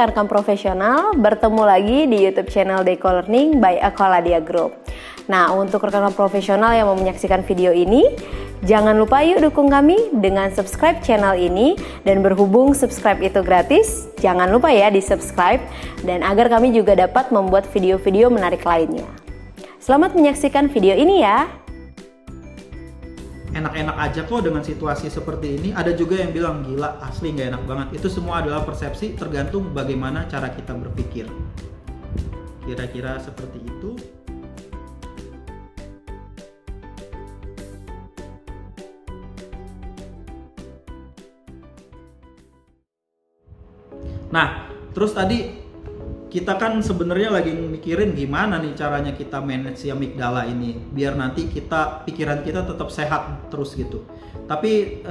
rekan-rekan profesional, bertemu lagi di YouTube channel Deco Learning by Aqualadia Group. Nah, untuk rekan-rekan profesional yang mau menyaksikan video ini, jangan lupa yuk dukung kami dengan subscribe channel ini. Dan berhubung subscribe itu gratis, jangan lupa ya di subscribe dan agar kami juga dapat membuat video-video menarik lainnya. Selamat menyaksikan video ini ya. Enak-enak aja kok dengan situasi seperti ini. Ada juga yang bilang gila, asli nggak enak banget. Itu semua adalah persepsi, tergantung bagaimana cara kita berpikir. Kira-kira seperti itu. Nah, terus tadi kita kan sebenarnya lagi mikirin gimana nih caranya kita manage si amigdala ini biar nanti pikiran kita tetap sehat terus gitu. Tapi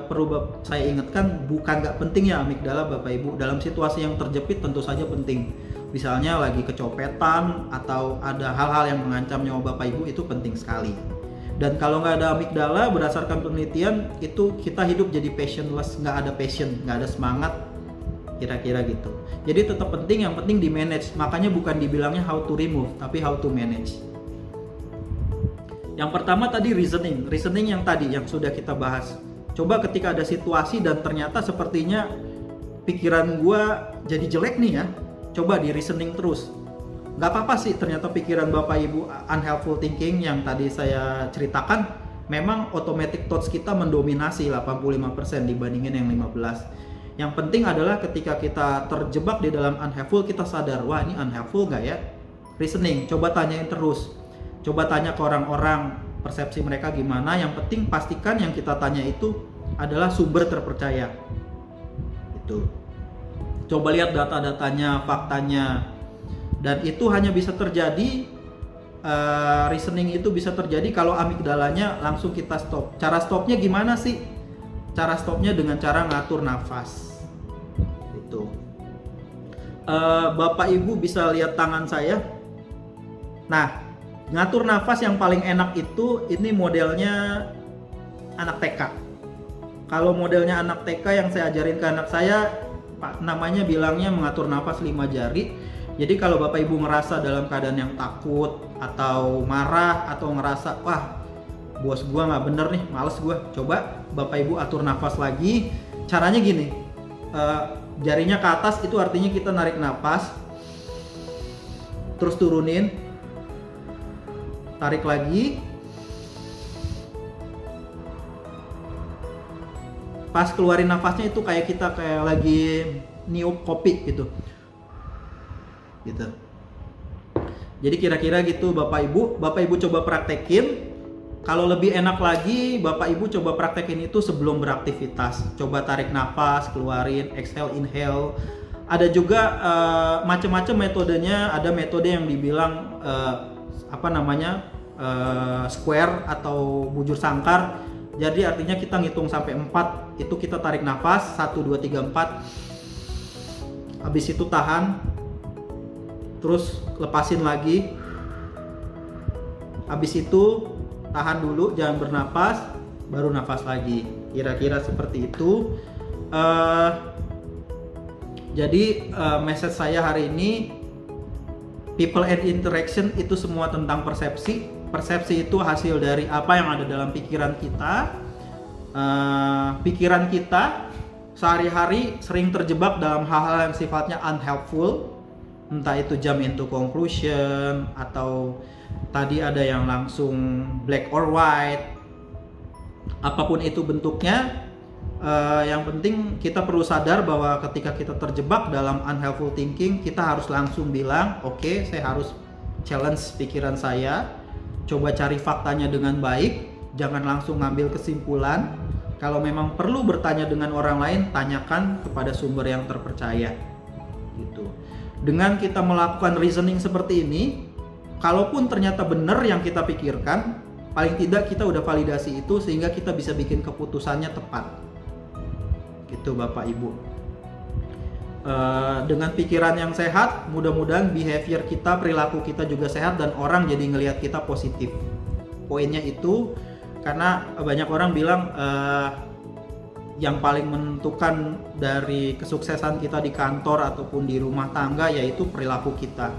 perlu saya ingatkan, bukan nggak penting ya amigdala Bapak Ibu. Dalam situasi yang terjepit tentu saja penting. Misalnya lagi kecopetan atau ada hal-hal yang mengancam nyawa Bapak Ibu, itu penting sekali. Dan kalau nggak ada amigdala, berdasarkan penelitian itu kita hidup jadi passionless, nggak ada passion, nggak ada semangat, kira-kira gitu. Jadi tetap penting, yang penting di manage. Makanya bukan dibilangnya how to remove, tapi how to manage. Yang pertama tadi reasoning yang tadi yang sudah kita bahas. Coba ketika ada situasi dan ternyata sepertinya pikiran gua jadi jelek nih ya, coba di reasoning terus. Gak apa-apa sih ternyata pikiran Bapak Ibu unhelpful thinking yang tadi saya ceritakan, memang automatic thoughts kita mendominasi 85% dibandingin yang 15%. Yang penting adalah ketika kita terjebak di dalam unhelpful, kita sadar, wah ini unhelpful nggak ya? Reasoning, coba tanyain terus. Coba tanya ke orang-orang, persepsi mereka gimana. Yang penting pastikan yang kita tanya itu adalah sumber terpercaya. Itu. Coba lihat data-datanya, faktanya. Dan itu hanya bisa terjadi, reasoning itu bisa terjadi kalau amigdalanya langsung kita stop. Cara stopnya gimana sih? Cara stopnya dengan cara ngatur nafas. Itu. Bapak Ibu bisa lihat tangan saya. Nah, ngatur nafas yang paling enak itu ini modelnya anak TK. Kalau modelnya anak TK yang saya ajarin ke anak saya, namanya bilangnya mengatur nafas 5 jari. Jadi kalau Bapak Ibu ngerasa dalam keadaan yang takut atau marah atau ngerasa wah bos gua nggak bener nih, males gua, coba Bapak Ibu atur nafas lagi. Caranya gini, jarinya ke atas itu artinya kita narik nafas, terus turunin, tarik lagi, pas keluarin nafasnya itu kayak kita lagi niup kopi gitu. Jadi kira-kira gitu Bapak Ibu coba praktekin. Kalau lebih enak lagi, Bapak Ibu coba praktekin itu sebelum beraktivitas. Coba tarik nafas, keluarin, exhale, inhale. Ada juga macam-macam metodenya. Ada metode yang dibilang square atau bujur sangkar. Jadi artinya kita ngitung sampai 4, itu kita tarik nafas 1 2 3 4. Habis itu tahan. Terus lepasin lagi. Habis itu tahan dulu, jangan bernapas, baru nafas lagi. Kira-kira seperti itu. Jadi message saya hari ini, people and interaction itu semua tentang persepsi. Persepsi itu hasil dari apa yang ada dalam pikiran kita. Pikiran kita sehari-hari sering terjebak dalam hal-hal yang sifatnya unhelpful. Entah itu jump into conclusion, atau tadi ada yang langsung black or white. Apapun itu bentuknya, yang penting kita perlu sadar bahwa ketika kita terjebak dalam unhelpful thinking, kita harus langsung bilang, oke, saya harus challenge pikiran saya, coba cari faktanya dengan baik, jangan langsung ngambil kesimpulan. Kalau memang perlu bertanya dengan orang lain, tanyakan kepada sumber yang terpercaya. Gitu. Dengan kita melakukan reasoning seperti ini, kalaupun ternyata benar yang kita pikirkan, paling tidak kita udah validasi itu sehingga kita bisa bikin keputusannya tepat. Gitu Bapak Ibu. Dengan pikiran yang sehat, mudah-mudahan behavior kita, perilaku kita juga sehat dan orang jadi ngelihat kita positif. Poinnya itu, karena banyak orang bilang yang paling menentukan dari kesuksesan kita di kantor ataupun di rumah tangga yaitu perilaku kita.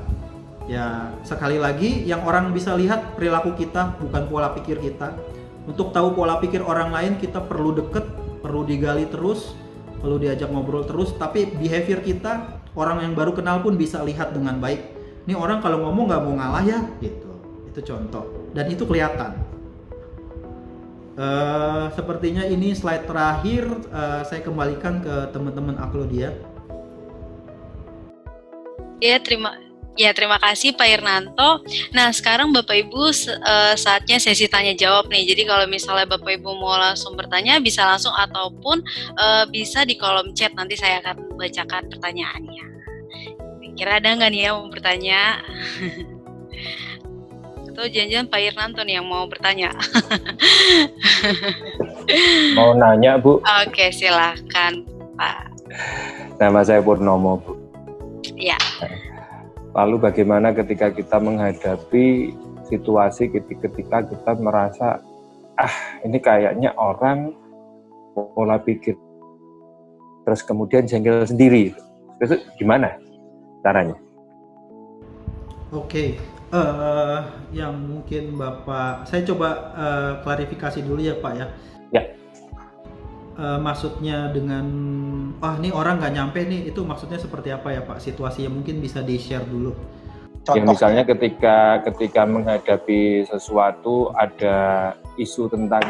Ya, sekali lagi yang orang bisa lihat perilaku kita, bukan pola pikir kita. Untuk tahu pola pikir orang lain kita perlu deket, perlu digali terus, perlu diajak ngobrol terus. Tapi behavior kita, orang yang baru kenal pun bisa lihat dengan baik. Ini orang kalau ngomong nggak mau ngalah ya, gitu. Itu contoh. Dan itu kelihatan. Sepertinya ini slide terakhir, saya kembalikan ke teman-teman Aklodia. Terima kasih Pak Irnanto. Nah, sekarang Bapak Ibu saatnya sesi tanya jawab nih. Jadi kalau misalnya Bapak Ibu mau langsung bertanya bisa langsung ataupun bisa di kolom chat, nanti saya akan bacakan pertanyaannya. Kira ada nggak nih yang mau bertanya? Atau jangan-jangan Pak Irnanto nih yang mau bertanya? Mau nanya, Bu? Oke, silakan Pak. Nama saya Purnomo, Bu. Ya. Lalu bagaimana ketika kita menghadapi situasi ketika kita merasa ini kayaknya orang pola pikir terus kemudian jengkel sendiri, itu gimana caranya? Oke, yang mungkin Bapak, saya coba klarifikasi dulu ya Pak ya. Ya. Maksudnya dengan ini orang nggak nyampe nih, itu maksudnya seperti apa ya Pak? Situasi yang mungkin bisa di-share dulu. Ya, misalnya ketika menghadapi sesuatu, ada isu tentang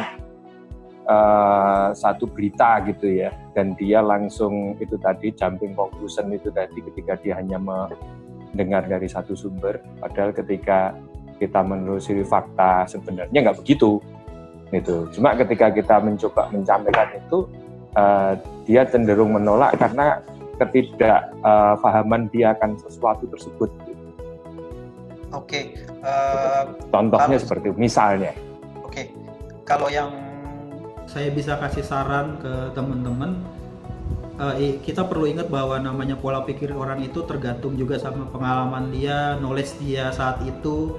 satu berita gitu ya, dan dia langsung itu tadi jumping conclusion itu tadi ketika dia hanya mendengar dari satu sumber, padahal ketika kita menelusuri fakta sebenarnya nggak begitu. Gitu. Cuma ketika kita mencoba mencampaikan itu, dia cenderung menolak karena ketidakpahaman dia akan sesuatu tersebut. Oke. Contohnya seperti itu, misalnya. Oke. Kalau yang saya bisa kasih saran ke teman-teman, kita perlu ingat bahwa namanya pola pikir orang itu tergantung juga sama pengalaman dia, knowledge dia saat itu.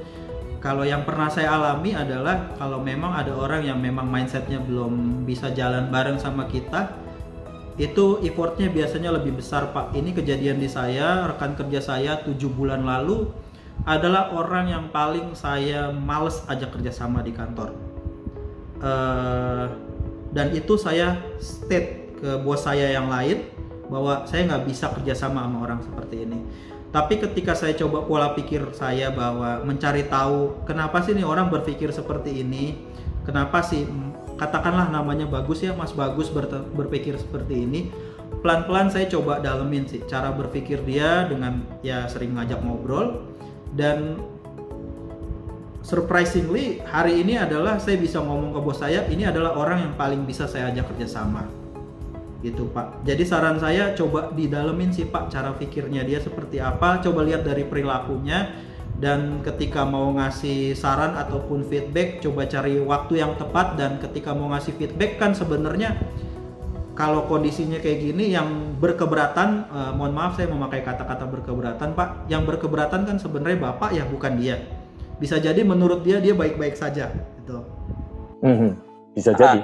Kalau yang pernah saya alami adalah kalau memang ada orang yang memang mindsetnya belum bisa jalan bareng sama kita, itu effortnya biasanya lebih besar Pak. Ini kejadian di saya, rekan kerja saya 7 bulan lalu adalah orang yang paling saya males ajak kerjasama di kantor. Dan itu saya state ke bos saya yang lain bahwa saya nggak bisa kerjasama sama orang seperti ini. Tapi ketika saya coba pola pikir saya bahwa mencari tahu kenapa sih nih orang berpikir seperti ini, kenapa sih katakanlah namanya Bagus ya, Mas Bagus berpikir seperti ini, pelan-pelan saya coba dalemin sih cara berpikir dia dengan ya sering ngajak ngobrol, dan surprisingly hari ini adalah saya bisa ngomong ke bos saya, ini adalah orang yang paling bisa saya ajak kerjasama. Gitu Pak. Jadi saran saya coba didalemin sih Pak cara pikirnya dia seperti apa, coba lihat dari perilakunya, dan ketika mau ngasih saran ataupun feedback coba cari waktu yang tepat. Dan ketika mau ngasih feedback kan sebenarnya kalau kondisinya kayak gini yang berkeberatan, mohon maaf saya memakai kata-kata berkeberatan Pak, yang berkeberatan kan sebenarnya Bapak ya, bukan dia. Bisa jadi menurut dia baik-baik saja gitu. Bisa jadi.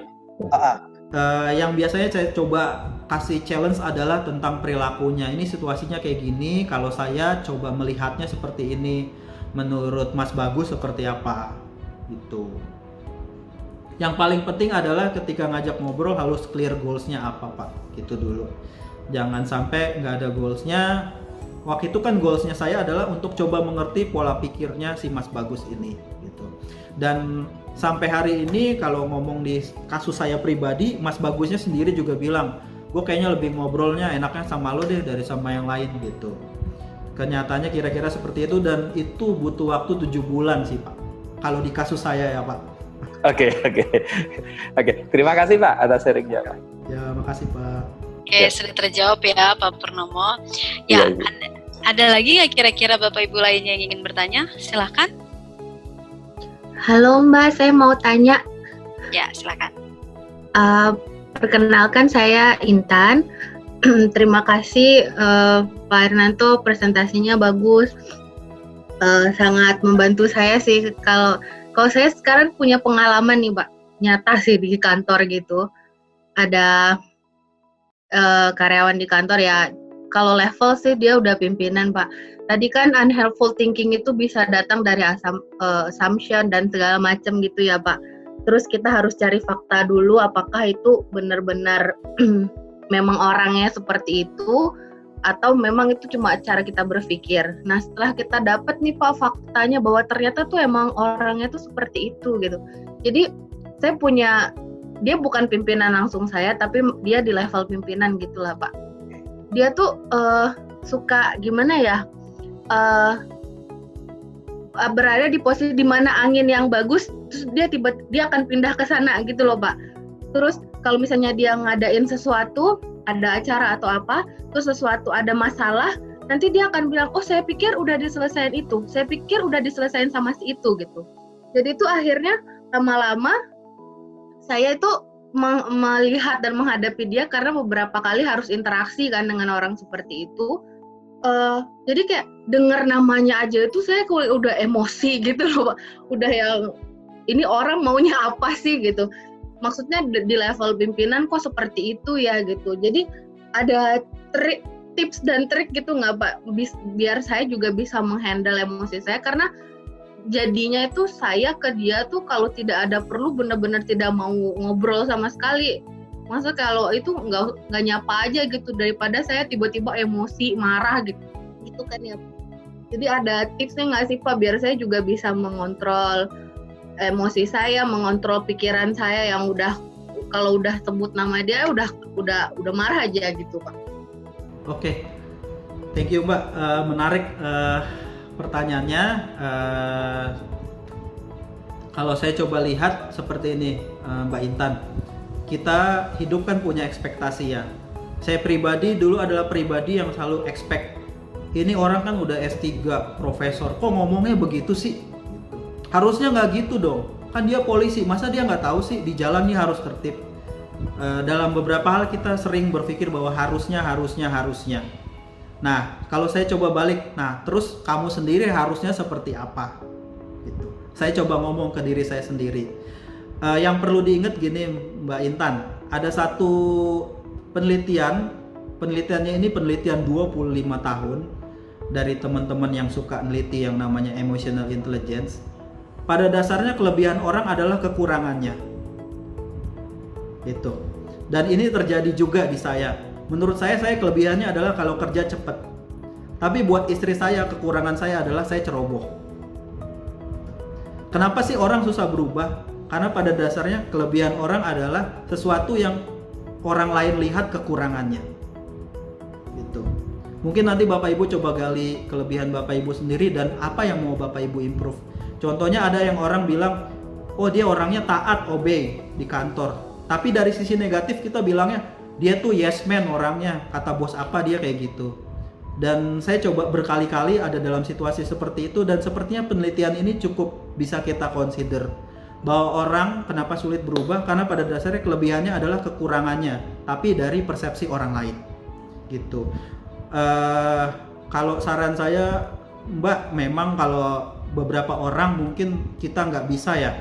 Yang biasanya saya coba kasih challenge adalah tentang perilakunya. Ini situasinya kayak gini, kalau saya coba melihatnya seperti ini, menurut Mas Bagus seperti apa gitu. Yang paling penting adalah ketika ngajak ngobrol harus clear goals-nya apa Pak, gitu dulu. Jangan sampai nggak ada goals-nya. Waktu itu kan goals-nya saya adalah untuk coba mengerti pola pikirnya si Mas Bagus ini gitu. Dan sampai hari ini kalau ngomong di kasus saya pribadi, Mas Bagusnya sendiri juga bilang, gue kayaknya lebih ngobrolnya enaknya sama lo deh dari sama yang lain gitu. Kenyataannya kira-kira seperti itu, dan itu butuh waktu 7 bulan sih Pak. Kalau di kasus saya ya Pak. Oke. Terima kasih Pak atas sharingnya Pak. Ya makasih Pak. Oke, sudah terjawab ya Pak Purnomo. Ya, ada lagi nggak kira-kira Bapak Ibu lainnya yang ingin bertanya? Silahkan. Halo Mbak, saya mau tanya. Ya, silakan. Perkenalkan saya Intan. Terima kasih Pak Irnanto, presentasinya bagus. Sangat membantu saya sih. Kalau saya sekarang punya pengalaman nih Mbak, nyata sih di kantor gitu. Ada karyawan di kantor ya. Kalau level sih dia udah pimpinan, Pak. Tadi kan unhelpful thinking itu bisa datang dari assumption dan segala macam gitu ya, Pak. Terus kita harus cari fakta dulu apakah itu benar-benar memang orangnya seperti itu atau memang itu cuma cara kita berpikir. Nah, setelah kita dapat nih Pak faktanya bahwa ternyata tuh emang orangnya tuh seperti itu gitu. Jadi dia bukan pimpinan langsung saya, tapi dia di level pimpinan gitulah Pak. Dia tuh suka gimana ya, berada di posisi di mana angin yang bagus, terus dia akan pindah ke sana gitu loh Pak. Terus kalau misalnya dia ngadain sesuatu, ada acara atau apa, terus sesuatu ada masalah, nanti dia akan bilang, oh saya pikir udah diselesain itu, saya pikir udah diselesain sama si itu gitu. Jadi itu akhirnya lama-lama saya itu melihat dan menghadapi dia karena beberapa kali harus interaksi kan dengan orang seperti itu. Jadi kayak dengar namanya aja itu saya udah emosi gitu loh Pak. Udah yang ini orang maunya apa sih gitu. Maksudnya di level pimpinan kok seperti itu ya gitu. Jadi ada tips dan trik gitu nggak Pak? Biar saya juga bisa menghandle emosi saya karena jadinya itu saya ke dia tuh kalau tidak ada perlu benar-benar tidak mau ngobrol sama sekali. Masa kalau itu nggak nyapa aja gitu daripada saya tiba-tiba emosi marah gitu kan ya. Jadi ada tipsnya nggak sih Pak biar saya juga bisa mengontrol emosi saya, mengontrol pikiran saya yang kalau udah sebut nama dia udah marah aja gitu Pak. Oke. Thank you Mbak, menarik pertanyaannya. Kalau saya coba lihat seperti ini Mbak Intan, kita hidup kan punya ekspektasi ya. Saya pribadi dulu adalah pribadi yang selalu expect, ini orang kan udah S3, profesor, kok ngomongnya begitu sih? Harusnya nggak gitu dong, kan dia polisi, masa dia nggak tahu sih di jalan nih harus tertib. Dalam beberapa hal kita sering berpikir bahwa harusnya. Nah, kalau saya coba balik, nah terus kamu sendiri harusnya seperti apa? Gitu. Saya coba ngomong ke diri saya sendiri. Yang perlu diingat gini Mbak Intan, ada satu penelitiannya ini penelitian 25 tahun dari teman-teman yang suka neliti yang namanya emotional intelligence. Pada dasarnya kelebihan orang adalah kekurangannya. Itu. Dan ini terjadi juga di saya. Menurut saya kelebihannya adalah kalau kerja cepat. Tapi buat istri saya, kekurangan saya adalah saya ceroboh. Kenapa sih orang susah berubah? Karena pada dasarnya kelebihan orang adalah sesuatu yang orang lain lihat kekurangannya. Gitu. Mungkin nanti Bapak Ibu coba gali kelebihan Bapak Ibu sendiri dan apa yang mau Bapak Ibu improve. Contohnya ada yang orang bilang, oh dia orangnya taat, obey di kantor. Tapi dari sisi negatif kita bilangnya, dia tuh yes man orangnya, kata bos apa dia kayak gitu. Dan saya coba berkali-kali ada dalam situasi seperti itu dan sepertinya penelitian ini cukup bisa kita consider. Bahwa orang kenapa sulit berubah, karena pada dasarnya kelebihannya adalah kekurangannya, tapi dari persepsi orang lain. Gitu. Kalau saran saya, Mbak, memang kalau beberapa orang mungkin kita nggak bisa ya,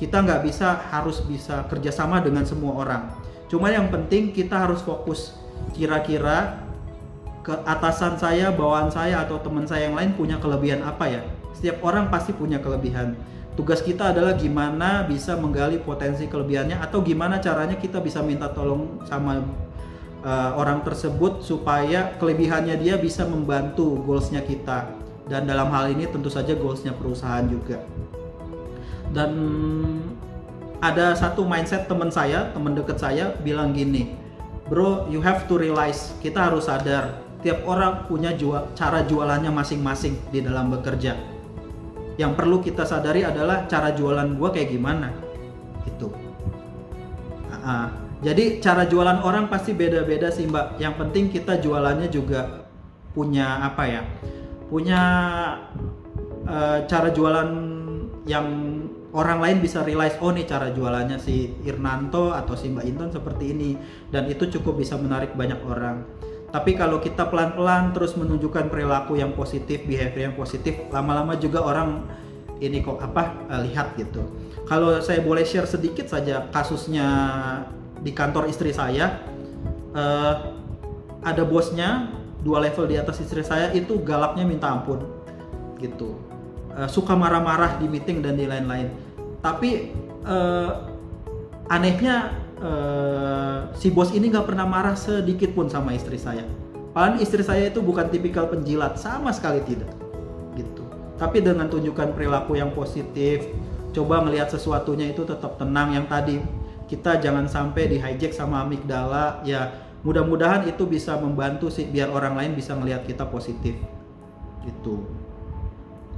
kita nggak harus bisa kerjasama dengan semua orang. Cuma yang penting kita harus fokus, kira-kira ke atasan saya, bawahan saya atau teman saya yang lain punya kelebihan apa ya. Setiap orang pasti punya kelebihan. Tugas kita adalah gimana bisa menggali potensi kelebihannya atau gimana caranya kita bisa minta tolong sama orang tersebut supaya kelebihannya dia bisa membantu goalsnya kita. Dan dalam hal ini tentu saja goalsnya perusahaan juga. Dan ada satu mindset teman dekat saya bilang gini, bro, you have to realize, kita harus sadar tiap orang punya cara jualannya masing-masing di dalam bekerja. Yang perlu kita sadari adalah cara jualan gua kayak gimana gitu. Jadi cara jualan orang pasti beda-beda sih Mbak. Yang penting kita jualannya juga punya apa ya, punya cara jualan yang orang lain bisa realize, oh nih cara jualannya si Irnanto atau si Mbak Intan seperti ini, dan itu cukup bisa menarik banyak orang. Tapi kalau kita pelan-pelan terus menunjukkan perilaku yang positif, behavior yang positif, lama-lama juga orang ini kok lihat gitu. Kalau saya boleh share sedikit saja kasusnya di kantor istri saya, ada bosnya 2 level di atas istri saya itu galaknya minta ampun gitu, suka marah-marah di meeting dan di lain-lain. Tapi anehnya si bos ini nggak pernah marah sedikit pun sama istri saya. Padahal istri saya itu bukan tipikal penjilat, sama sekali tidak gitu. Tapi dengan tunjukkan perilaku yang positif, coba melihat sesuatunya itu tetap tenang. Yang tadi kita jangan sampai di hijack sama amigdala ya. Mudah-mudahan itu bisa membantu sih biar orang lain bisa melihat kita positif gitu.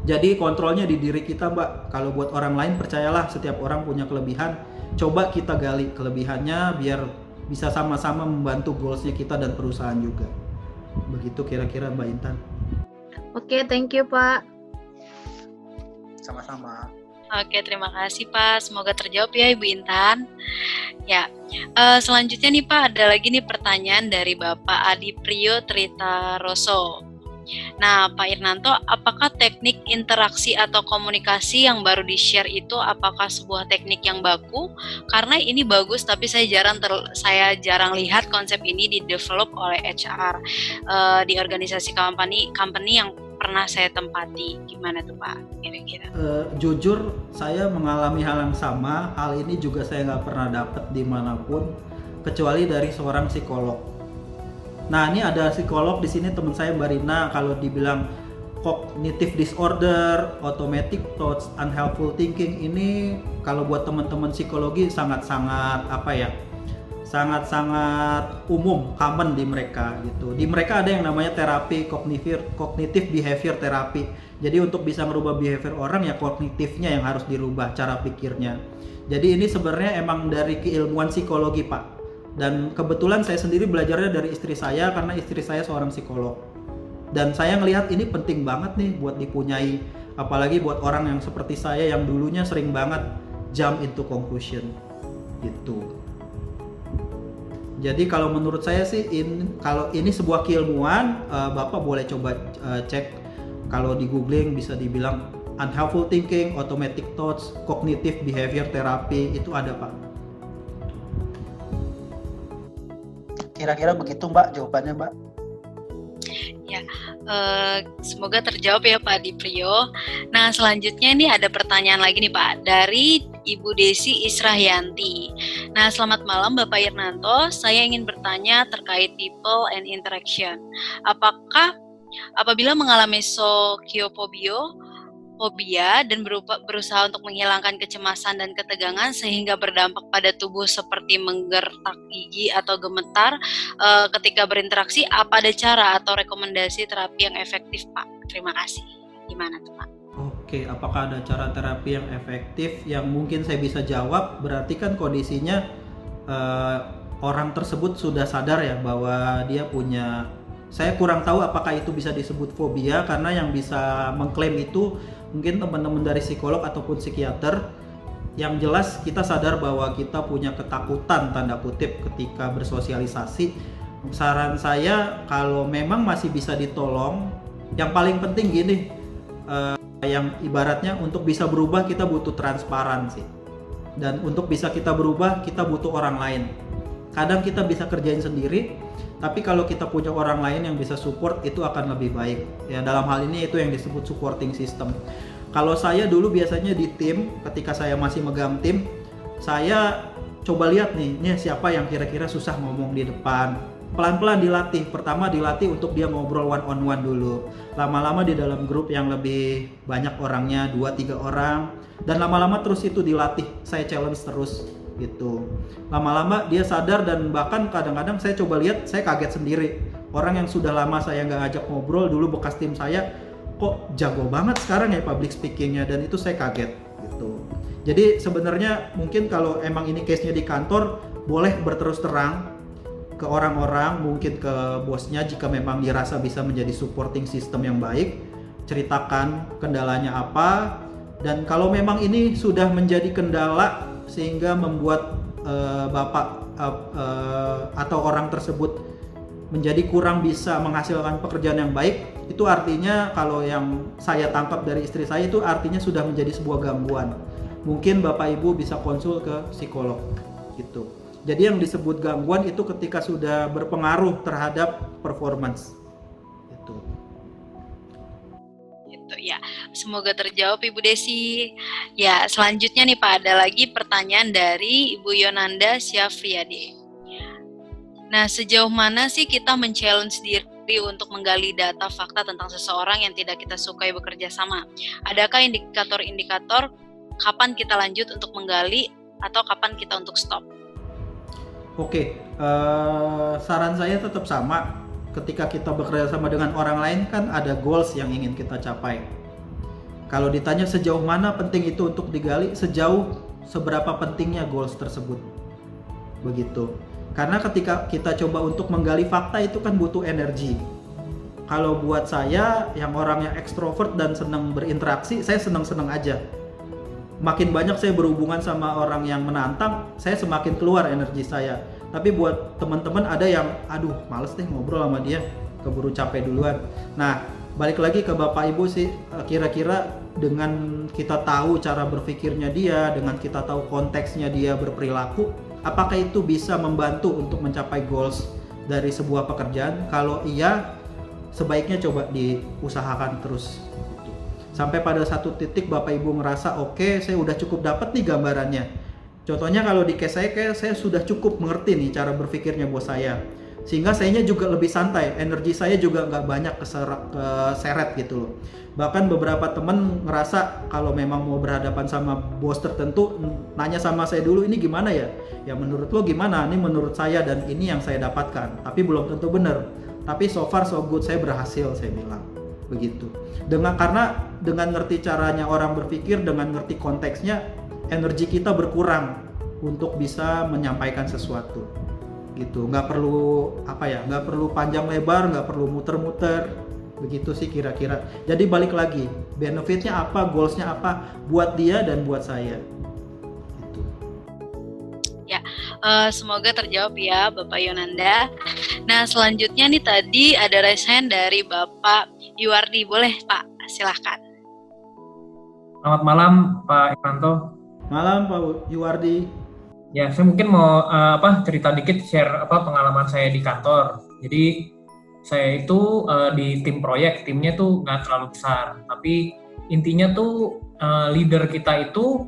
Jadi kontrolnya di diri kita, Mbak. Kalau buat orang lain, percayalah setiap orang punya kelebihan. Coba kita gali kelebihannya biar bisa sama-sama membantu goalsnya kita dan perusahaan juga. Begitu kira-kira Mbak Intan. Oke, thank you Pak. Sama-sama. Oke, terima kasih Pak. Semoga terjawab ya Ibu Intan. Ya, selanjutnya nih Pak, ada lagi nih pertanyaan dari Bapak Adi Priyo Tritaroso. Nah, Pak Irnanto, apakah teknik interaksi atau komunikasi yang baru di-share itu apakah sebuah teknik yang baku? Karena ini bagus, tapi saya jarang lihat konsep ini di-develop oleh HR di organisasi company yang pernah saya tempati. Gimana tuh Pak, kira-kira? Jujur, saya mengalami hal yang sama. Hal ini juga saya nggak pernah dapat dimanapun, kecuali dari seorang psikolog. Nah, ini ada psikolog di sini, teman saya Mbak Rina. Kalau dibilang cognitive disorder, automatic thoughts, unhelpful thinking, ini kalau buat teman-teman psikologi sangat-sangat sangat-sangat umum, common di mereka gitu. Di mereka ada yang namanya terapi cognitive behavior therapy. Jadi untuk bisa merubah behavior orang ya kognitifnya yang harus dirubah, cara pikirnya. Jadi ini sebenarnya emang dari keilmuan psikologi, Pak. Dan kebetulan saya sendiri belajarnya dari istri saya karena istri saya seorang psikolog. Dan saya ngelihat ini penting banget nih buat dipunyai, apalagi buat orang yang seperti saya yang dulunya sering banget jump into conclusion gitu. Jadi kalau menurut saya sih kalau ini sebuah keilmuan, Bapak boleh coba cek. Kalau di googling bisa dibilang unhelpful thinking, automatic thoughts, cognitive behavior therapy, itu ada Pak. Kira-kira begitu Mbak jawabannya Mbak. Ya, semoga terjawab ya Pak Adi Priyo. Nah, selanjutnya ini ada pertanyaan lagi nih Pak dari Ibu Desi Israhyanti. Nah, selamat malam Bapak Irnanto. Saya ingin bertanya terkait people and interaction. Apabila mengalami fobia dan berusaha untuk menghilangkan kecemasan dan ketegangan sehingga berdampak pada tubuh seperti menggertak gigi atau gemetar ketika berinteraksi, apa ada cara atau rekomendasi terapi yang efektif Pak? Terima kasih. Gimana tuh Pak? Oke, apakah ada cara terapi yang efektif? Yang mungkin saya bisa jawab, berarti kan kondisinya orang tersebut sudah sadar ya bahwa dia punya, saya kurang tahu apakah itu bisa disebut fobia, karena yang bisa mengklaim itu mungkin teman-teman dari psikolog ataupun psikiater. Yang jelas kita sadar bahwa kita punya ketakutan tanda kutip ketika bersosialisasi. Saran saya kalau memang masih bisa ditolong, yang paling penting gini, yang ibaratnya untuk bisa berubah kita butuh transparansi. Dan untuk bisa kita berubah kita butuh orang lain. Kadang kita bisa kerjain sendiri, tapi kalau kita punya orang lain yang bisa support itu akan lebih baik. Ya, dalam hal ini itu yang disebut supporting system. Kalau saya dulu biasanya di tim, ketika saya masih megang tim, saya coba lihat nih siapa yang kira-kira susah ngomong di depan. Pelan-pelan dilatih. Pertama dilatih untuk dia ngobrol one on one dulu. Lama-lama di dalam grup yang lebih banyak orangnya, 2-3 orang, dan lama-lama terus itu dilatih. Saya challenge terus gitu. Lama-lama dia sadar, dan bahkan kadang-kadang saya coba lihat, saya kaget sendiri. Orang yang sudah lama saya nggak ajak ngobrol, dulu bekas tim saya, kok jago banget sekarang ya public speakingnya, dan itu saya kaget gitu. Jadi sebenarnya mungkin kalau emang ini case-nya di kantor, boleh berterus terang ke orang-orang, mungkin ke bosnya jika memang dirasa bisa menjadi supporting system yang baik. Ceritakan kendalanya apa, dan kalau memang ini sudah menjadi kendala sehingga membuat Bapak atau orang tersebut menjadi kurang bisa menghasilkan pekerjaan yang baik, itu artinya kalau yang saya tangkap dari istri saya itu artinya sudah menjadi sebuah gangguan. Mungkin Bapak Ibu bisa konsul ke psikolog gitu. Jadi yang disebut gangguan itu ketika sudah berpengaruh terhadap performance. Itu. Gitu ya. Semoga terjawab Ibu Desi. Ya, selanjutnya nih Pak, ada lagi pertanyaan dari Ibu Yonanda Syafriyadi. Nah, sejauh mana sih kita men-challenge diri untuk menggali data fakta tentang seseorang yang tidak kita sukai bekerja sama? Adakah indikator-indikator kapan kita lanjut untuk menggali atau kapan kita untuk stop? Oke, saran saya tetap sama. Ketika kita bekerja sama dengan orang lain kan ada goals yang ingin kita capai. Kalau ditanya sejauh mana penting itu untuk digali, sejauh seberapa pentingnya goals tersebut. Begitu. Karena ketika kita coba untuk menggali fakta itu kan butuh energi. Kalau buat saya yang orangnya ekstrovert dan senang berinteraksi, saya senang-senang aja. Makin banyak saya berhubungan sama orang yang menantang, saya semakin keluar energi saya. Tapi buat teman-teman ada yang, aduh males deh ngobrol sama dia, keburu capek duluan. Nah, balik lagi ke Bapak Ibu sih, kira-kira dengan kita tahu cara berpikirnya dia, dengan kita tahu konteksnya dia berperilaku, apakah itu bisa membantu untuk mencapai goals dari sebuah pekerjaan? Kalau iya, sebaiknya coba diusahakan terus. Sampai pada satu titik Bapak Ibu ngerasa oke, saya udah cukup dapat nih gambarannya. Contohnya kalau di case saya, kayak saya sudah cukup mengerti nih cara berpikirnya bos saya. Sehingga sayanya juga lebih santai, energi saya juga nggak banyak keseret gitu loh. Bahkan beberapa teman ngerasa kalau memang mau berhadapan sama bos tertentu, nanya sama saya dulu, ini gimana ya? Ya menurut lo gimana? Ini menurut saya dan ini yang saya dapatkan. Tapi belum tentu benar. Tapi so far so good, saya berhasil, saya bilang. Begitu. Karena dengan ngerti caranya orang berpikir, dengan ngerti konteksnya, energi kita berkurang untuk bisa menyampaikan sesuatu. Gitu. Nggak perlu nggak perlu panjang lebar, nggak perlu muter-muter. Begitu sih kira-kira. Jadi balik lagi, benefitnya apa, goalsnya apa buat dia dan buat saya. Gitu. Ya, semoga terjawab ya Bapak Yonanda. Nah, selanjutnya nih tadi ada raise hand dari Bapak Yuwardi. Boleh Pak, silahkan. Selamat malam Pak Irmanto. Malam Pak Yuwardi. Ya, saya mungkin mau cerita dikit, share pengalaman saya di kantor. Jadi saya itu di tim proyek, timnya tuh nggak terlalu besar, tapi intinya tuh leader kita itu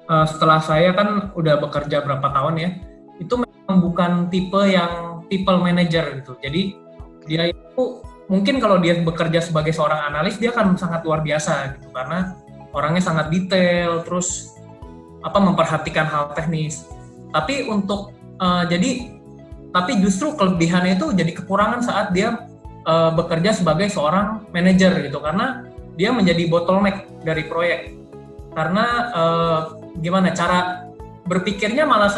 setelah saya kan udah bekerja berapa tahun ya, itu memang bukan tipe yang people manager gitu. Jadi dia itu mungkin kalau dia bekerja sebagai seorang analis dia akan sangat luar biasa gitu, karena orangnya sangat detail, terus memperhatikan hal teknis. Tapi tapi justru kelebihannya itu jadi kekurangan saat dia bekerja sebagai seorang manajer gitu, karena dia menjadi bottleneck dari proyek. Karena gimana cara berpikirnya malah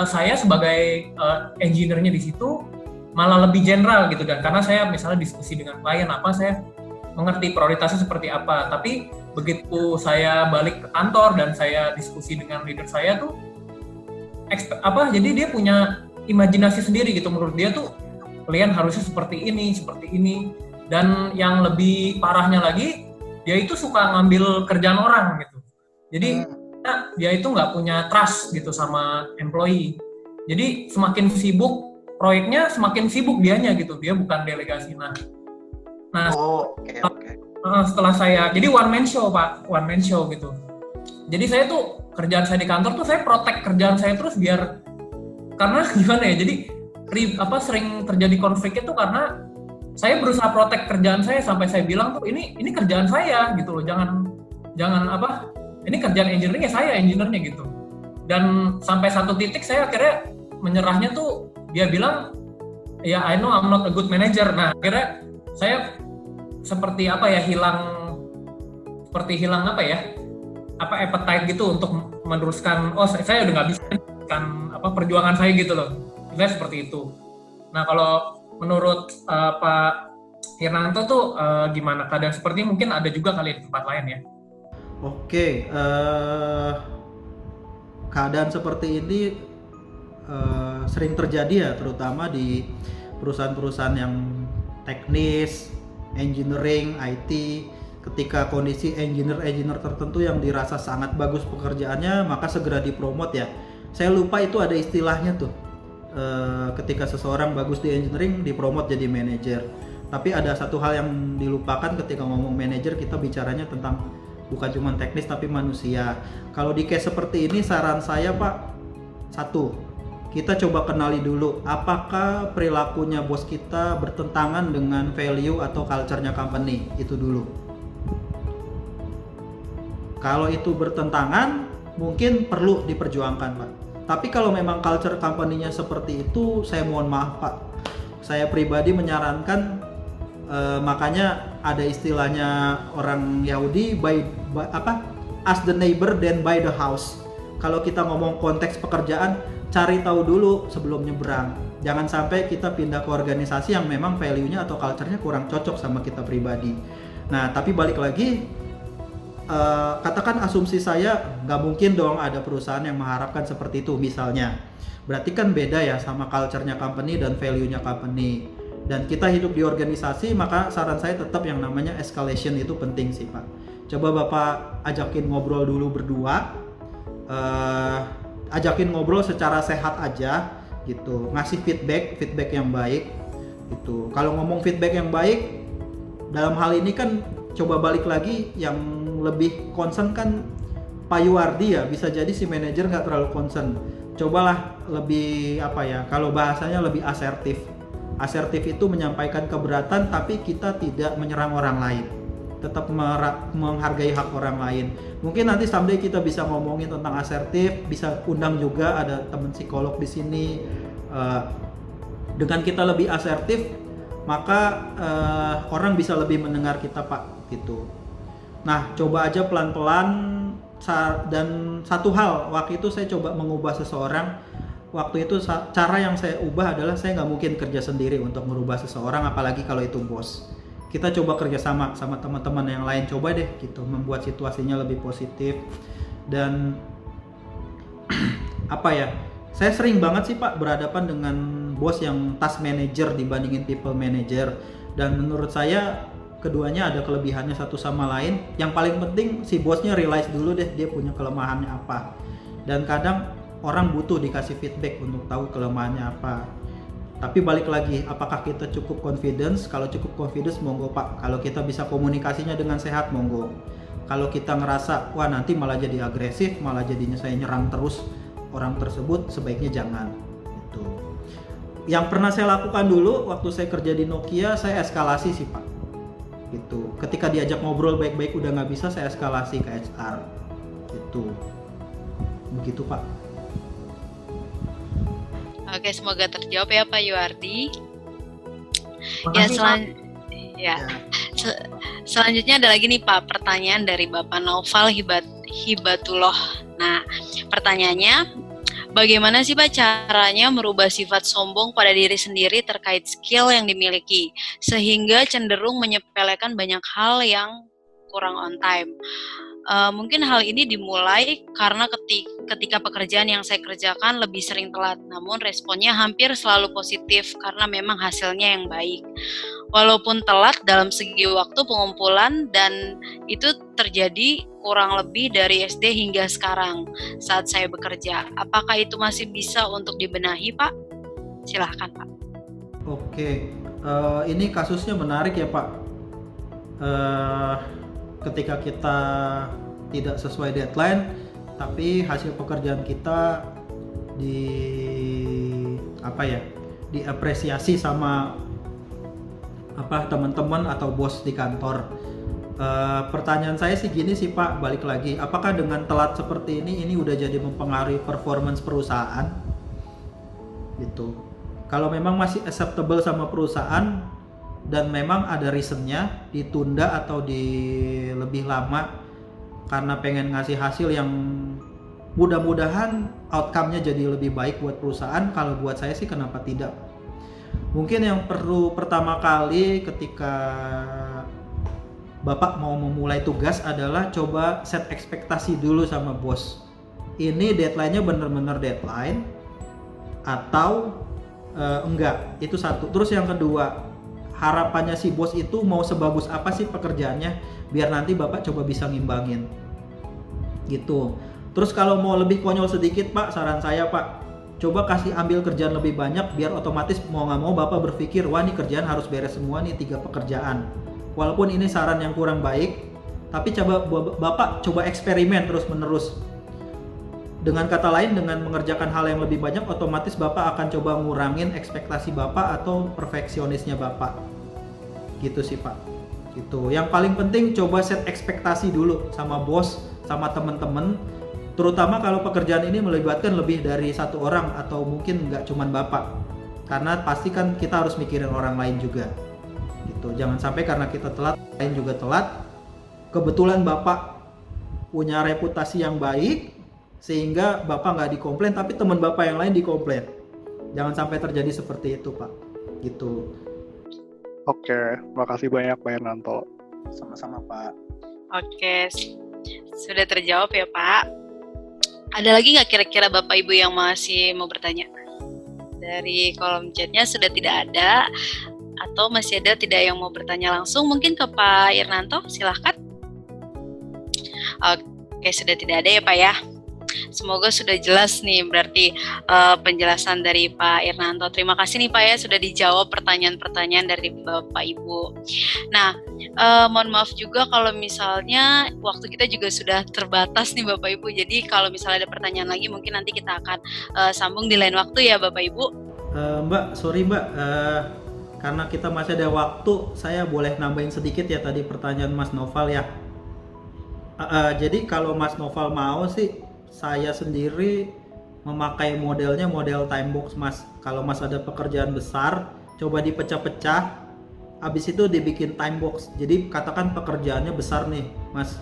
saya sebagai engineer-nya di situ malah lebih general gitu, dan karena saya misalnya diskusi dengan klien saya mengerti prioritasnya seperti apa. Tapi begitu saya balik ke kantor dan saya diskusi dengan leader saya tuh jadi dia punya imajinasi sendiri gitu. Menurut dia tuh klien harusnya seperti ini, dan yang lebih parahnya lagi dia itu suka ngambil kerjaan orang gitu. Jadi dia itu nggak punya trust gitu sama employee. Jadi semakin sibuk proyeknya, semakin sibuk dianya gitu. Dia bukan delegasi. Setelah saya, jadi one man show gitu. Jadi saya tuh kerjaan saya di kantor tuh saya protect kerjaan saya terus biar, karena gimana ya, jadi sering terjadi konfliknya tuh karena saya berusaha protect kerjaan saya sampai saya bilang tuh ini kerjaan saya gitu loh, jangan ini kerjaan engineering ya saya engineer-nya gitu. Dan sampai satu titik saya akhirnya menyerahnya tuh, dia bilang ya I know I'm not a good manager. Nah akhirnya saya seperti hilang appetite gitu untuk meneruskan, saya udah nggak bisa kan perjuangan saya gitu loh. Saya seperti itu. Nah kalau menurut Pak Irmanto tuh gimana keadaan seperti ini? Mungkin ada juga kali di tempat lain ya. Oke, keadaan seperti ini sering terjadi ya, terutama di perusahaan-perusahaan yang teknis, engineering, IT. Ketika kondisi engineer tertentu yang dirasa sangat bagus pekerjaannya, maka segera dipromot ya. Saya lupa itu ada istilahnya tuh. Ketika seseorang bagus di engineering dipromot jadi manajer. Tapi ada satu hal yang dilupakan ketika ngomong manajer, kita bicaranya tentang bukan cuma teknis tapi manusia. Kalau di case seperti ini saran saya Pak, satu, kita coba kenali dulu apakah perilakunya bos kita bertentangan dengan value atau culture-nya company, itu dulu. Kalau itu bertentangan, mungkin perlu diperjuangkan Pak. Tapi kalau memang culture company-nya seperti itu, saya mohon maaf Pak. Saya pribadi menyarankan, makanya ada istilahnya orang Yahudi, ask the neighbor then buy the house. Kalau kita ngomong konteks pekerjaan, cari tahu dulu sebelum nyebrang. Jangan sampai kita pindah ke organisasi yang memang value-nya atau culture-nya kurang cocok sama kita pribadi. Nah, tapi balik lagi, katakan asumsi saya, nggak mungkin dong ada perusahaan yang mengharapkan seperti itu misalnya. Berarti kan beda ya sama culture-nya company dan value-nya company. Dan kita hidup di organisasi, maka saran saya tetap yang namanya escalation itu penting sih Pak. Coba Bapak ajakin ngobrol dulu berdua, ajakin ngobrol secara sehat aja gitu, ngasih feedback yang baik gitu. Kalau ngomong feedback yang baik, dalam hal ini kan coba balik lagi yang lebih concern kan Pak Yuardi ya, bisa jadi si manajer nggak terlalu concern. Cobalah lebih kalau bahasanya lebih asertif. Asertif itu menyampaikan keberatan tapi kita tidak menyerang orang lain, tetap menghargai hak orang lain. Mungkin nanti someday kita bisa ngomongin tentang asertif, bisa undang juga ada teman psikolog di sini. Dengan kita lebih asertif, maka orang bisa lebih mendengar kita Pak gitu. Nah, coba aja pelan-pelan. Dan satu hal, waktu itu saya coba mengubah seseorang. Waktu itu cara yang saya ubah adalah saya nggak mungkin kerja sendiri untuk merubah seseorang, apalagi kalau itu bos. Kita coba kerjasama sama teman-teman yang lain, coba deh gitu, membuat situasinya lebih positif. Dan saya sering banget sih Pak berhadapan dengan bos yang task manager dibandingin people manager. Dan menurut saya keduanya ada kelebihannya satu sama lain. Yang paling penting si bosnya realize dulu deh dia punya kelemahannya apa. Dan kadang orang butuh dikasih feedback untuk tahu kelemahannya apa. Tapi balik lagi, apakah kita cukup confidence? Kalau cukup confidence, monggo Pak. Kalau kita bisa komunikasinya dengan sehat, monggo. Kalau kita ngerasa, wah nanti malah jadi agresif, malah jadinya saya nyerang terus orang tersebut, sebaiknya jangan. Gitu. Yang pernah saya lakukan dulu, waktu saya kerja di Nokia, saya eskalasi sih Pak. Gitu. Ketika diajak ngobrol baik-baik udah nggak bisa, saya eskalasi ke HR. Gitu. Begitu Pak. Oke, semoga terjawab ya Pak Yuardi. Selanjutnya ada lagi nih Pak, pertanyaan dari Bapak Naufal Hibatullah. Nah, pertanyaannya, bagaimana sih Pak caranya merubah sifat sombong pada diri sendiri terkait skill yang dimiliki, sehingga cenderung menyepelekan banyak hal yang kurang on time? Mungkin hal ini dimulai karena ketika pekerjaan yang saya kerjakan lebih sering telat, namun responnya hampir selalu positif karena memang hasilnya yang baik. Walaupun telat dalam segi waktu pengumpulan, dan itu terjadi kurang lebih dari SD hingga sekarang saat saya bekerja. Apakah itu masih bisa untuk dibenahi Pak? Silahkan Pak. Oke, ini kasusnya menarik ya Pak. Ketika kita tidak sesuai deadline, tapi hasil pekerjaan kita diapresiasi sama teman-teman atau bos di kantor. Pertanyaan saya sih gini sih Pak, balik lagi, apakah dengan telat seperti ini udah jadi mempengaruhi performance perusahaan? Gitu. Kalau memang masih acceptable sama perusahaan dan memang ada reasonnya ditunda atau lebih lama karena pengen ngasih hasil yang mudah-mudahan outcome-nya jadi lebih baik buat perusahaan, kalau buat saya sih kenapa tidak. Mungkin yang perlu pertama kali ketika Bapak mau memulai tugas adalah coba set ekspektasi dulu sama bos. Ini deadline-nya bener-bener deadline atau enggak, itu satu. Terus yang kedua, harapannya si bos itu mau sebagus apa sih pekerjaannya, biar nanti Bapak coba bisa ngimbangin gitu. Terus kalau mau lebih konyol sedikit Pak, saran saya Pak, coba kasih ambil kerjaan lebih banyak biar otomatis mau nggak mau Bapak berpikir, wah ini kerjaan harus beres semua nih 3 pekerjaan. Walaupun ini saran yang kurang baik, tapi Bapak coba eksperimen terus menerus. Dengan kata lain, dengan mengerjakan hal yang lebih banyak, otomatis Bapak akan coba ngurangin ekspektasi Bapak atau perfeksionisnya Bapak. Gitu sih Pak. Gitu. Yang paling penting coba set ekspektasi dulu sama bos, sama teman-teman. Terutama kalau pekerjaan ini melibatkan lebih dari 1 orang atau mungkin nggak cuman Bapak. Karena pasti kan kita harus mikirin orang lain juga. Gitu. Jangan sampai karena kita telat, lain juga telat. Kebetulan Bapak punya reputasi yang baik, sehingga Bapak nggak dikomplain, tapi teman Bapak yang lain dikomplain. Jangan sampai terjadi seperti itu Pak. Gitu. Oke, makasih banyak Pak Hernanto. Sama-sama Pak. Oke, sudah terjawab ya Pak. Ada lagi nggak kira-kira Bapak Ibu yang masih mau bertanya? Dari kolom chatnya sudah tidak ada, atau masih ada tidak yang mau bertanya langsung? Mungkin ke Pak Irnanto, silahkan. Oke, sudah tidak ada ya Pak ya. Semoga sudah jelas nih berarti penjelasan dari Pak Irnanto. Terima kasih nih Pak ya sudah dijawab pertanyaan-pertanyaan dari Bapak Ibu. Nah, mohon maaf juga kalau misalnya waktu kita juga sudah terbatas nih Bapak Ibu. Jadi kalau misalnya ada pertanyaan lagi mungkin nanti kita akan sambung di lain waktu ya Bapak Ibu. Mbak, sorry Mbak, karena kita masih ada waktu, saya boleh nambahin sedikit ya tadi pertanyaan Mas Noval ya. Jadi kalau Mas Noval mau sih, saya sendiri memakai modelnya model time box Mas. Kalau Mas ada pekerjaan besar, coba dipecah-pecah, habis itu dibikin time box. Jadi katakan pekerjaannya besar nih Mas,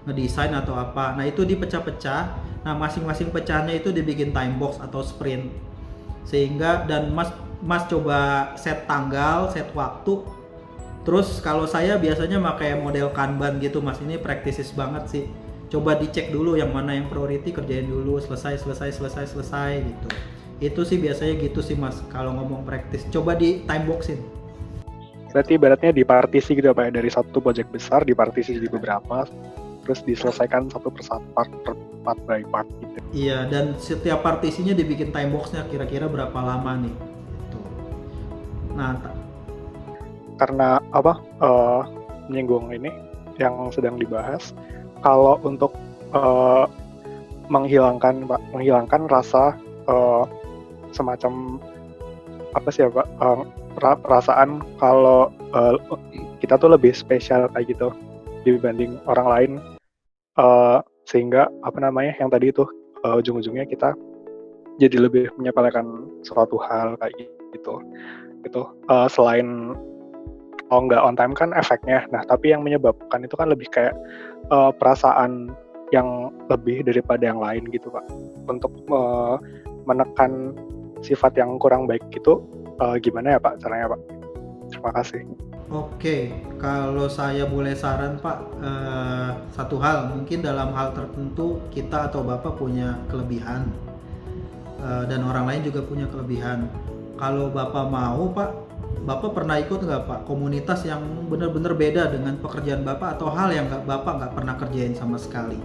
ngedesain atau apa. Nah itu dipecah-pecah, nah masing-masing pecahannya itu dibikin time box atau sprint. Sehingga dan Mas coba set tanggal, set waktu. Terus kalau saya biasanya pakai model Kanban gitu Mas, ini praktis banget sih. Coba dicek dulu yang mana yang priority, kerjain dulu, selesai gitu. Itu sih biasanya gitu sih Mas kalau ngomong praktis. Coba di time boxin. Berarti ibaratnya dipartisi gitu Pak ya, dari satu project besar dipartisi di beberapa, terus diselesaikan satu persatu, part by part gitu. Iya, dan setiap partisinya dibikin time boxnya kira-kira berapa lama nih. Gitu. Nah, karena menyinggung ini yang sedang dibahas, kalau untuk menghilangkan rasa semacam apa sih ya Pak, perasaan kalau kita tuh lebih spesial kayak gitu dibanding orang lain, sehingga yang tadi itu ujung-ujungnya kita jadi lebih menyepelekan suatu hal kayak gitu. Selain nggak on time kan efeknya, nah tapi yang menyebabkan itu kan lebih kayak perasaan yang lebih daripada yang lain gitu Pak. Untuk menekan sifat yang kurang baik itu gimana ya Pak caranya Pak? Terima kasih. Oke, kalau saya boleh saran Pak, satu hal, mungkin dalam hal tertentu kita atau Bapak punya kelebihan, dan orang lain juga punya kelebihan. Kalau Bapak mau Pak, Bapak pernah ikut nggak Pak komunitas yang benar-benar beda dengan pekerjaan Bapak atau hal yang Bapak nggak pernah kerjain sama sekali.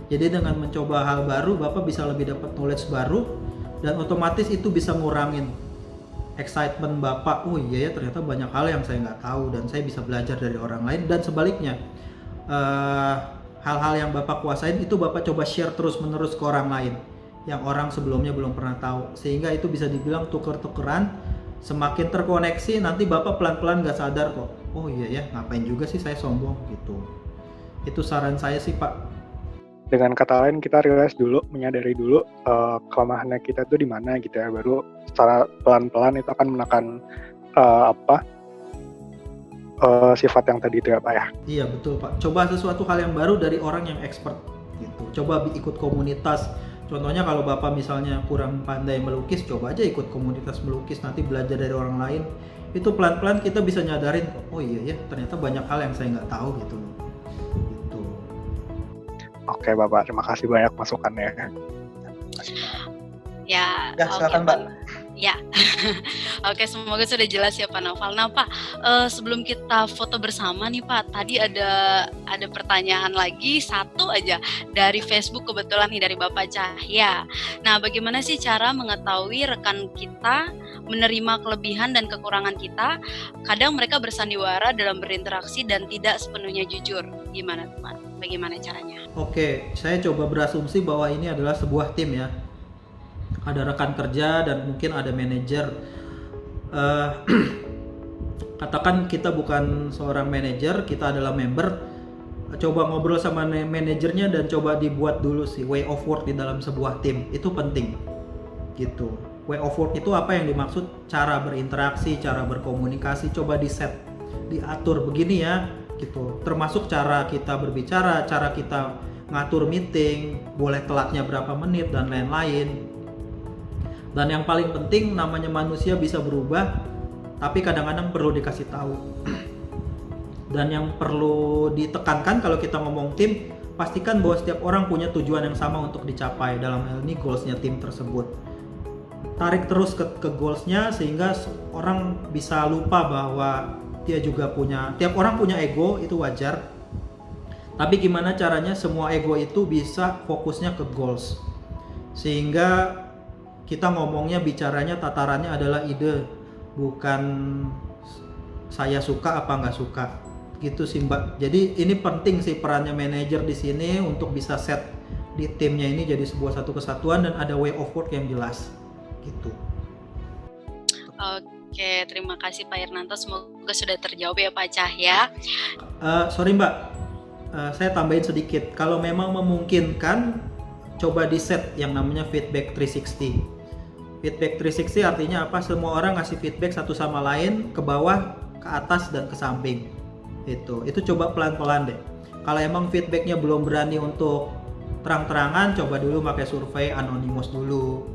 Jadi dengan mencoba hal baru, Bapak bisa lebih dapat knowledge baru, dan otomatis itu bisa ngurangin excitement Bapak. Oh iya ya, ternyata banyak hal yang saya nggak tahu dan saya bisa belajar dari orang lain, dan sebaliknya hal-hal yang Bapak kuasain itu Bapak coba share terus-menerus ke orang lain yang orang sebelumnya belum pernah tahu, sehingga itu bisa dibilang tuker-tukeran. Semakin terkoneksi, nanti Bapak pelan-pelan gak sadar kok, oh iya ya, ngapain juga sih saya sombong gitu. Itu saran saya sih Pak. Dengan kata lain, kita realize dulu, menyadari dulu kelemahannya kita itu di mana gitu ya, baru secara pelan-pelan itu akan menekan sifat yang tadi itu ya Pak ya. Iya betul Pak, coba sesuatu hal yang baru dari orang yang expert gitu. Coba ikut komunitas. Contohnya kalau Bapak misalnya kurang pandai melukis, coba aja ikut komunitas melukis, nanti belajar dari orang lain. Itu pelan-pelan kita bisa nyadarin, oh iya ya, ternyata banyak hal yang saya nggak tahu gitu. Oke Bapak, terima kasih banyak masukannya. Ya, silakan Mbak. Ya, oke, semoga sudah jelas ya Pak Naufal. Nah Pak, sebelum kita foto bersama nih Pak, tadi ada pertanyaan lagi satu aja dari Facebook kebetulan nih dari Bapak Cahya. Nah, bagaimana sih cara mengetahui rekan kita menerima kelebihan dan kekurangan kita? Kadang mereka bersandiwara dalam berinteraksi dan tidak sepenuhnya jujur. Gimana tuh Pak? Bagaimana caranya? Oke, saya coba berasumsi bahwa ini adalah sebuah tim ya. Ada rekan kerja dan mungkin ada manajer. Katakan kita bukan seorang manajer, kita adalah member. Coba ngobrol sama manajernya dan coba dibuat dulu sih way of work di dalam sebuah tim. Itu penting gitu. Way of work itu apa yang dimaksud? Cara berinteraksi, cara berkomunikasi, coba di set, diatur begini ya gitu. Termasuk cara kita berbicara, cara kita ngatur meeting, boleh telatnya berapa menit dan lain-lain. Dan yang paling penting, namanya manusia bisa berubah, tapi kadang-kadang perlu dikasih tahu. Dan yang perlu ditekankan kalau kita ngomong tim, pastikan bahwa setiap orang punya tujuan yang sama untuk dicapai. Dalam hal ini goalsnya tim tersebut. Tarik terus ke goalsnya sehingga orang bisa lupa bahwa dia juga punya, tiap orang punya ego, itu wajar. Tapi gimana caranya semua ego itu bisa fokusnya ke goals. Sehingga kita ngomongnya, bicaranya, tatarannya adalah ide, bukan saya suka apa nggak suka, gitu sih Mbak. Jadi ini penting sih perannya manajer di sini untuk bisa set di timnya ini jadi sebuah satu kesatuan dan ada way of work yang jelas, gitu. Oke, terima kasih Pak Irnanto. Semoga sudah terjawab ya Pak Cahya. Sorry Mbak, saya tambahin sedikit. Kalau memang memungkinkan, coba di set yang namanya feedback 360. Feedback 360 artinya apa? Semua orang ngasih feedback satu sama lain, ke bawah, ke atas, dan ke samping. Itu coba pelan-pelan deh. Kalau emang feedbacknya belum berani untuk terang-terangan, coba dulu pakai survei anonimus dulu.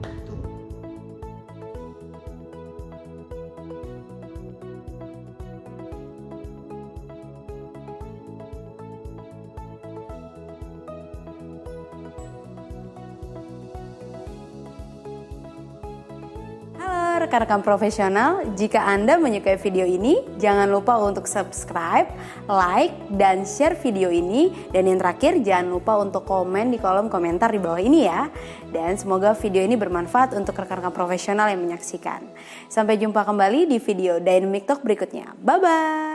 Rekan-rekan profesional, jika Anda menyukai video ini, jangan lupa untuk subscribe, like, dan share video ini. Dan yang terakhir, jangan lupa untuk komen di kolom komentar di bawah ini ya. Dan semoga video ini bermanfaat untuk rekan-rekan profesional yang menyaksikan. Sampai jumpa kembali di video Dynamic Talk berikutnya. Bye-bye!